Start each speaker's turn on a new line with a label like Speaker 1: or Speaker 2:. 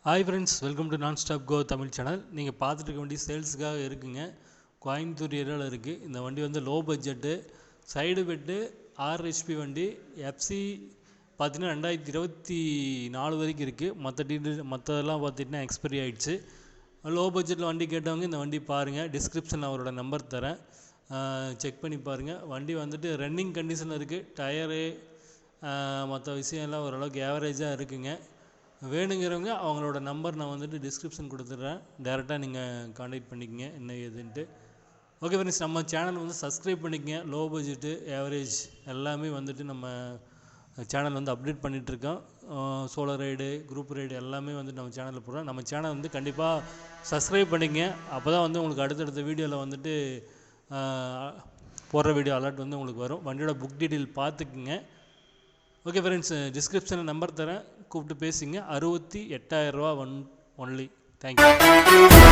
Speaker 1: Hi friends, welcome to நான் stop கோ Tamil channel. நீங்கள் பார்த்துட்டு இருக்க வண்டி சேல்ஸுக்காக இருக்குங்க. கோயம்புத்தூர் ஏரியாவில் இருக்குது. இந்த வண்டி வந்து low budget, side bed, 6 HP வண்டி. எஃப்சி பார்த்தீங்கன்னா 2024 வரைக்கும் இருக்குது. மற்றதெல்லாம் பார்த்திங்கன்னா எக்ஸ்பைரி ஆகிடுச்சு. லோ பட்ஜெட்டில் வண்டி கேட்டவங்க இந்த வண்டி பாருங்கள். டிஸ்கிரிப்ஷனில் அவரோட நம்பர் தரேன், செக் பண்ணி பாருங்கள். வண்டி வந்துட்டு ரன்னிங் கண்டிஷனில் இருக்குது. டயரு மற்ற விஷயம்லாம் ஓரளவுக்கு ஏவரேஜாக இருக்குங்க. வேணுங்கிறவங்க அவங்களோட நம்பர் நான் வந்துட்டு டிஸ்கிரிப்ஷன் கொடுத்துட்றேன். டேரெக்டாக நீங்கள் காண்டாக்ட் பண்ணிக்கங்க என்ன ஏதுன்ட்டு. ஓகே ஃப்ரெண்ட்ஸ், நம்ம சேனல் வந்து சப்ஸ்கிரைப் பண்ணிக்கங்க. லோ பட்ஜெட்டு, ஏவரேஜ் எல்லாமே வந்துட்டு நம்ம சேனல் வந்து அப்டேட் பண்ணிகிட்ருக்கோம். சோலோ ரைடு, குரூப் ரைடு எல்லாமே வந்து நம்ம சேனலில் போடுறோம். நம்ம சேனல் வந்து கண்டிப்பாக சப்ஸ்கிரைப் பண்ணிக்கங்க. அப்போ தான் வந்து உங்களுக்கு அடுத்தடுத்த வீடியோவில் வந்துட்டு போடுற வீடியோ அலர்ட் வந்து உங்களுக்கு வரும். வண்டியோட புக் டீட்டெயில் பார்த்துக்குங்க. ஓகே ஃப்ரெண்ட்ஸ், டிஸ்கிரிப்ஷனில் நம்பர் தரேன், கூப்பிட்டு பேசிங்க. 68,000 ரூபா ஒன்லி. தேங்க்யூ.